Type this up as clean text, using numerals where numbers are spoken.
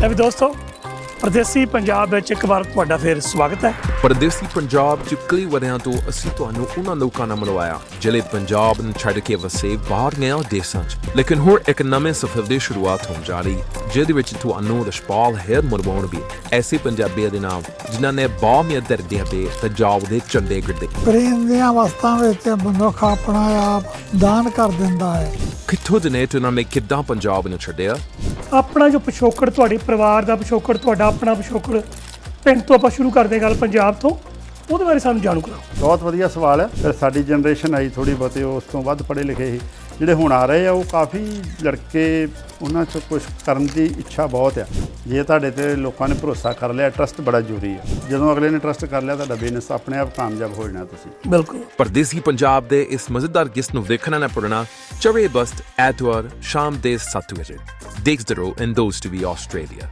ਲੈ ਵੀ ਦੋਸਤੋ, ਪਰਦੇਸੀ ਪੰਜਾਬ ਵਿੱਚ ਇੱਕ ਵਾਰ ਤੁਹਾਡਾ ਫਿਰ ਸਵਾਗਤ ਹੈ। ਪਰਦੇਸੀ ਪੰਜਾਬ 'ਚ ਕਈ ਵਰ੍ਹਿਆਂ ਤੋਂ ਅਸੀਂ ਤੁਹਾਨੂੰ ਉਹਨਾਂ ਲੋਕਾਂ ਨਾਲ ਮਿਲਵਾਇਆ ਜਿਹੜੇ ਪੰਜਾਬ ਨੂੰ ਛੱਡ ਕੇ ਵਸੇ ਬਾਹਰਲੀਆਂ ਦੇਸ਼ਾਂ 'ਚ। ਲੇਕਿਨ ਹੁਣ ਇੱਕ ਨਵੇਂ ਸਫ਼ਰ ਦੀ ਸ਼ੁਰੂਆਤ ਹੋਣ ਜਾ ਰਹੀ, ਜਿਹਦੇ ਵਿੱਚ ਤੁਹਾਨੂੰ ਰਛਪਾਲ ਹੈਰ ਮਿਲਵਾਉਣਗੇ ਐਸੇ ਪੰਜਾਬੀਆਂ ਦੇ ਨਾਮ ਜਿਨ੍ਹਾਂ ਨੇ ਬਾਹਮੀਆਂ ਦਰਦਿਆਂ ਤੇ ਪੰਜਾਬ ਦੇ ਝੰਡੇ ਗੱਡੇ। ਪ੍ਰੇਮ ਦੀਆਂ ਅਵਸਥਾ ਵਿੱਚ ਮਨੁੱਖ ਆਪਣਾ ਆਪ ਦਾਨ ਕਰ ਦਿੰਦਾ ਹੈ। ਕਿੱਥੋਂ ਦੇ ਨੇ ਤੇ ਉਹਨਾਂ ਨੇ ਕਿੱਦਾਂ ਪੰਜਾਬ ਨੂੰ ਛੱਡਿਆ। ਆਪਣਾ ਜੋ ਪਿਛੋਕੜ, ਤੁਹਾਡੇ ਪਰਿਵਾਰ ਦਾ ਪਿਛੋਕੜ, ਤੁਹਾਡਾ ਆਪਣਾ ਪਿਛੋਕੜ, ਪਿੰਡ ਤੋਂ ਆਪਾਂ ਸ਼ੁਰੂ ਕਰਦੇ ਗੱਲ ਪੰਜਾਬ ਤੋਂ, ਉਹਦੇ ਬਾਰੇ ਸਾਨੂੰ ਜਾਣੂ ਕਰਾਓ। ਬਹੁਤ ਵਧੀਆ ਸਵਾਲ ਹੈ। ਫਿਰ ਸਾਡੀ ਜਨਰੇਸ਼ਨ ਆਈ ਥੋੜ੍ਹੀ ਬਹੁਤੀ ਉਸ ਤੋਂ ਵੱਧ ਪੜ੍ਹੇ ਲਿਖੇ ਸੀ, ਜਿਹੜੇ ਹੁਣ ਆ ਰਹੇ ਆ ਉਹ ਕਾਫੀ ਲੜਕੇ, ਉਹਨਾਂ 'ਚ ਕੁਝ ਕਰਨ ਦੀ ਇੱਛਾ ਬਹੁਤ ਆ। ਜੇ ਤੁਹਾਡੇ ਤੇ ਲੋਕਾਂ ਨੇ ਭਰੋਸਾ ਕਰ ਲਿਆ, ਟਰਸਟ ਬੜਾ ਜ਼ਰੂਰੀ ਆ। ਜਦੋਂ ਅਗਲੇ ਨੇ ਟਰਸਟ ਕਰ ਲਿਆ, ਤੁਹਾਡਾ ਬਿਜ਼ਨਸ ਆਪਣੇ ਆਪ ਕਾਮਯਾਬ ਹੋ ਜਾਣਾ ਤੁਸੀਂ। ਬਿਲਕੁਲ। ਪਰਦੇਸੀ ਪੰਜਾਬ ਦੇ ਇਸ ਮਜ਼ੇਦਾਰ ਕਿਸ ਨੂੰ ਵੇਖਣਾ ਨਾ ਭੁੱਲਣਾ। ਚੌਵੇਂ ਅਗਸਤ ਐਤਵਾਰ ਸ਼ਾਮ ਦੇ 7 ਵਜੇ। ਦੇਖਦੇ ਰਹੋ ਇੰਦੋਜ਼ ਟੀਵੀ ਆਸਟ੍ਰੇਲੀਆ।